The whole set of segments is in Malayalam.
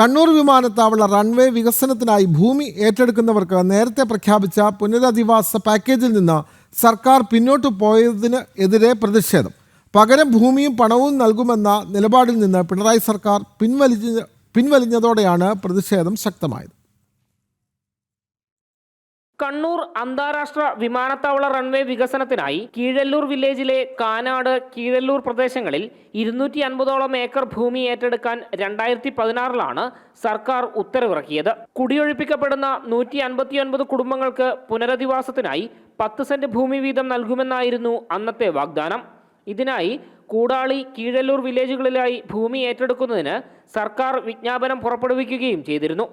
കണ്ണൂർ വിമാനത്താവള റൺവേ വികസനത്തിനായി ഭൂമി ഏറ്റെടുക്കുന്നവർക്ക് നേരത്തെ പ്രഖ്യാപിച്ച പുനരധിവാസ പാക്കേജിൽ നിന്ന് സർക്കാർ പിന്നോട്ടു പോയതിന് എതിരെ പ്രതിഷേധം. പകരം ഭൂമിയും പണവും നൽകുമെന്ന നിലപാടിൽ നിന്ന് പിണറായി സർക്കാർ പിൻവലിഞ്ഞതോടെയാണ് പ്രതിഷേധം ശക്തമായത്. കണ്ണൂർ അന്താരാഷ്ട്ര വിമാനത്താവള റൺവേ വികസനത്തിനായി കീഴല്ലൂർ വില്ലേജിലെ കാനാട്, കീഴല്ലൂർ പ്രദേശങ്ങളിൽ 250ഓളം ഏക്കർ ഭൂമി ഏറ്റെടുക്കാൻ 2016 സർക്കാർ ഉത്തരവിറക്കിയത്. കുടിയൊഴിപ്പിക്കപ്പെടുന്ന 159 കുടുംബങ്ങൾക്ക് പുനരധിവാസത്തിനായി 10 സെന്റ് ഭൂമി വീതം നൽകുമെന്നായിരുന്നു അന്നത്തെ വാഗ്ദാനം. ഇതിനായി കൂടാളി, കീഴല്ലൂർ വില്ലേജുകളിലായി ഭൂമി ഏറ്റെടുക്കുന്നതിന് സർക്കാർ വിജ്ഞാപനം പുറപ്പെടുവിക്കുകയും ചെയ്തിരുന്നു.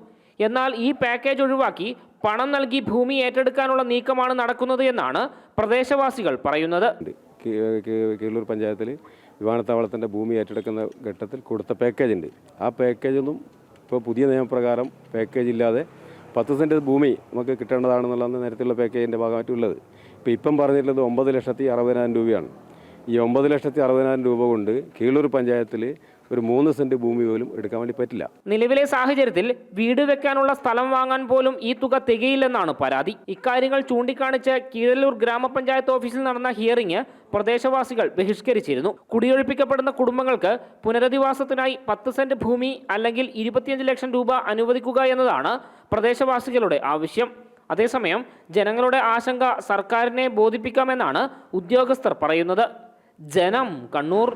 എന്നാൽ ഈ പാക്കേജ് ഒഴിവാക്കി പണം നൽകി ഭൂമി ഏറ്റെടുക്കാനുള്ള നീക്കമാണ് നടക്കുന്നത് എന്നാണ് പ്രദേശവാസികൾ പറയുന്നത്. കീഴല്ലൂർ പഞ്ചായത്തിൽ വിമാനത്താവളത്തിൻ്റെ ഭൂമി ഏറ്റെടുക്കുന്ന ഘട്ടത്തിൽ കൊടുത്ത പാക്കേജ് ഉണ്ട്. ആ പാക്കേജൊന്നും ഇപ്പോൾ പുതിയ നിയമപ്രകാരം പാക്കേജ് ഇല്ലാതെ 10 സെൻറ്റ് ഭൂമി നമുക്ക് കിട്ടേണ്ടതാണെന്നുള്ളതാണ് നേരത്തെയുള്ള പാക്കേജിൻ്റെ ഭാഗമായിട്ടുള്ളത്. ഇപ്പം പറഞ്ഞിട്ടുള്ളത് 9,60,000 രൂപയാണ്. ഈ 9,60,000 രൂപ കൊണ്ട് കീഴല്ലൂർ പഞ്ചായത്തിൽ ഒരു 3 സെന്റ് ഭൂമി പോലും എടുക്കാൻ വേണ്ടി പറ്റില്ല. നിലവിലെ സാഹചര്യത്തിൽ വീട് വെക്കാനുള്ള സ്ഥലം വാങ്ങാൻ പോലും ഈ തുക തികയില്ലെന്നാണ് പരാതി. ഇക്കാര്യങ്ങൾ ചൂണ്ടിക്കാണിച്ച് കീഴല്ലൂർ ഗ്രാമപഞ്ചായത്ത് ഓഫീസിൽ നടന്ന ഹിയറിംഗ് പ്രദേശവാസികൾ ബഹിഷ്കരിച്ചിരുന്നു. കുടിയൊഴിപ്പിക്കപ്പെടുന്ന കുടുംബങ്ങൾക്ക് പുനരധിവാസത്തിനായി 10 സെന്റ് ഭൂമി അല്ലെങ്കിൽ 25 ലക്ഷം രൂപ അനുവദിക്കുക എന്നതാണ് പ്രദേശവാസികളുടെ ആവശ്യം. അതേസമയം ജനങ്ങളുടെ ആശങ്ക സർക്കാരിനെ ബോധിപ്പിക്കാമെന്നാണ് ഉദ്യോഗസ്ഥർ പറയുന്നത്. ജനം, കണ്ണൂർ.